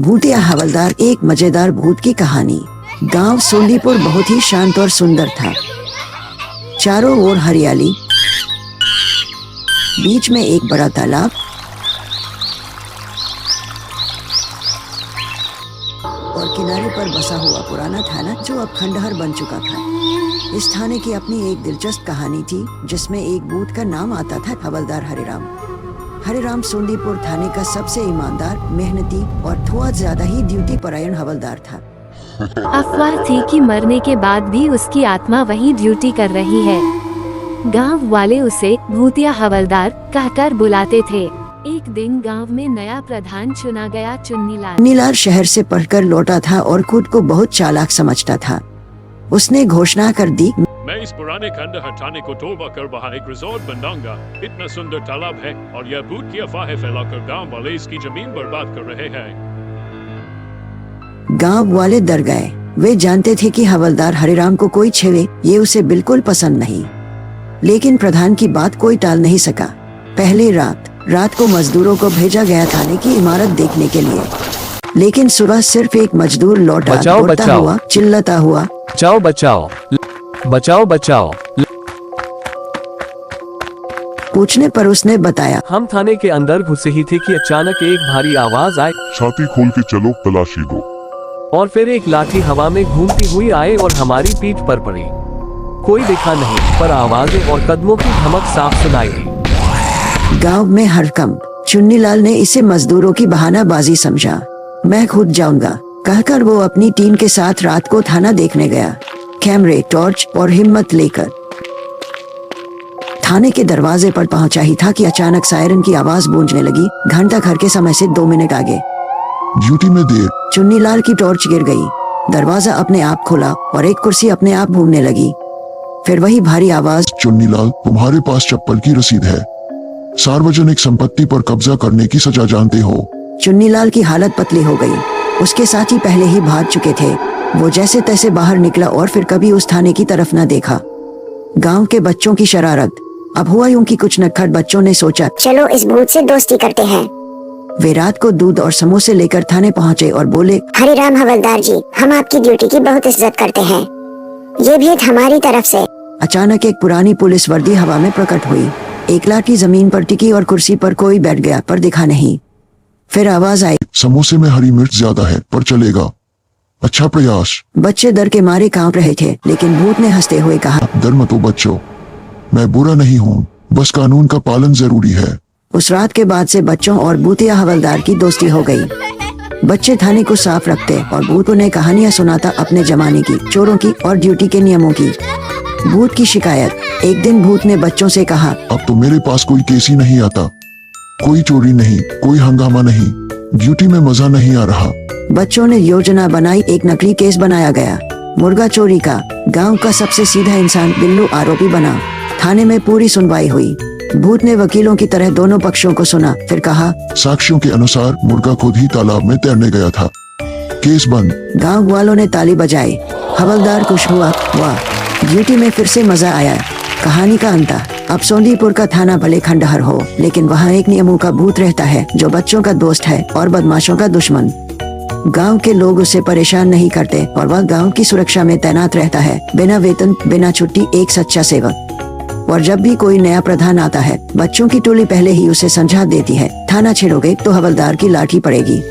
भूतिया हवलदार, एक मजेदार भूत की कहानी। गांव सोंदीपुर बहुत ही शांत और सुंदर था। चारों ओर हरियाली, बीच में एक बड़ा तालाब और किनारे पर बसा हुआ पुराना थाना जो अब खंडहर बन चुका था। इस थाने की अपनी एक दिलचस्प कहानी थी, जिसमें एक भूत का नाम आता था हवलदार हरिराम। हरिराम सोंदीपुर थाने का सबसे ईमानदार, मेहनती और थोड़ा ज्यादा ही ड्यूटी परायण हवलदार था। अफवाह थी कि मरने के बाद भी उसकी आत्मा वहीं ड्यूटी कर रही है। गांव वाले उसे भूतिया हवलदार कहकर बुलाते थे। एक दिन गांव में नया प्रधान चुना गया। चुन्नीलाल शहर से पढ़कर लौटा था और खुद को बहुत चालाक समझता था। उसने घोषणा कर दी, मैं इस पुराने खंडहर थाने को तोड़वा कर वहाँ एक रिजॉर्ट बनाऊंगा। इतना सुंदर तालाब है और यह भूत की अफवाहें फैलाकर गांव वाले इसकी जमीन बर्बाद कर रहे हैं। गांव वाले डर गए। वे जानते थे कि हवलदार हरिराम को कोई छेड़े, ये उसे बिल्कुल पसंद नहीं। लेकिन प्रधान की बात कोई टाल नहीं सका। पहली रात को मजदूरों को भेजा गया थाने की इमारत देखने के लिए। लेकिन सुबह सिर्फ एक मजदूर लौटा, दौड़ता हुआ, चिल्लाता हुआ, बचाओ बचाओ बचाओ बचाओ। पूछने पर उसने बताया, हम थाने के अंदर घुसे ही थे कि अचानक एक भारी आवाज आए, छाती खोल के चलो, तलाशी दो। और फिर एक लाठी हवा में घूमती हुई आए और हमारी पीठ पर पड़ी। कोई दिखा नहीं, पर आवाजें और कदमों की धमक साफ सुनाई दी। गांव में हड़कंप। चुन्नीलाल ने इसे मजदूरों की बहानाबाजी समझा। मैं खुद जाऊंगा कहकर वो अपनी टीम के साथ रात को थाना देखने गया। कैमरे, टॉर्च और हिम्मत लेकर थाने के दरवाजे पर पहुंचा ही था कि अचानक सायरन की आवाज गूंजने लगी। घंटा घर के समय से 2 मिनट आगे। ड्यूटी में देर। चुन्नीलाल की टॉर्च गिर गई। दरवाजा अपने आप खुला और एक कुर्सी अपने आप घूमने लगी। फिर वही भारी आवाज, चुन्नीलाल, तुम्हारे पास चप्पल की रसीद है। सार्वजनिक संपत्ति पर कब्जा करने की सजा जानते हो। चुन्नीलाल की हालत पतली हो गई। उसके साथी पहले ही भाग चुके थे। वो जैसे तैसे बाहर निकला और फिर कभी उस थाने की तरफ न देखा। गांव के बच्चों की शरारत। अब हुआ यूं कि कुछ नक्खड़ बच्चों ने सोचा, चलो इस भूत से दोस्ती करते हैं। वे रात को दूध और समोसे लेकर थाने पहुंचे और बोले, हरिराम हवलदार जी, हम आपकी ड्यूटी की बहुत इज्जत करते हैं। ये भेंट हमारी तरफ से। अचानक एक पुरानी पुलिस वर्दी हवा में प्रकट हुई। एक लाठी जमीन पर टिकी और कुर्सी पर कोई बैठ गया, पर दिखा नहीं। फिर आवाज आई, समोसे में हरी मिर्च ज्यादा है, पर चलेगा। अच्छा प्रयास। बच्चे डर के मारे कांप रहे थे, लेकिन भूत ने हंसते हुए कहा, डर मत हो बच्चों, मैं बुरा नहीं हूँ, बस कानून का पालन जरूरी है। उस रात के बाद से बच्चों और भूतिया हवलदार की दोस्ती हो गई। बच्चे थाने को साफ रखते और भूत उन्हें कहानियां सुनाता, अपने जमाने की, चोरों की और ड्यूटी के नियमों की। भूत की शिकायत। एक दिन भूत ने बच्चों से कहा, अब तो मेरे पास कोई केस ही नहीं आता, कोई चोरी नहीं, कोई हंगामा नहीं, ड्यूटी में मजा नहीं आ रहा। बच्चों ने योजना बनाई। एक नकली केस बनाया गया, मुर्गा चोरी का। गांव का सबसे सीधा इंसान बिल्लू आरोपी बना। थाने में पूरी सुनवाई हुई। भूत ने वकीलों की तरह दोनों पक्षों को सुना, फिर कहा, साक्ष्यों के अनुसार मुर्गा खुद ही तालाब में तैरने गया था। केस बंद। गांव वालों ने ताली बजाई। हवलदार खुश हुआ। वाह, ड्यूटी में फिर से मजा आया। कहानी का अंत। अब सोंदीपुर का थाना भले खंडहर हो, लेकिन वहाँ एक नियमों का भूत रहता है, जो बच्चों का दोस्त है और बदमाशों का दुश्मन। गांव के लोग उसे परेशान नहीं करते और वह गांव की सुरक्षा में तैनात रहता है, बिना वेतन, बिना छुट्टी, एक सच्चा सेवक। और जब भी कोई नया प्रधान आता है, बच्चों की टोली पहले ही उसे समझा देती है, थाना छेड़ोगे तो हवलदार की लाठी पड़ेगी।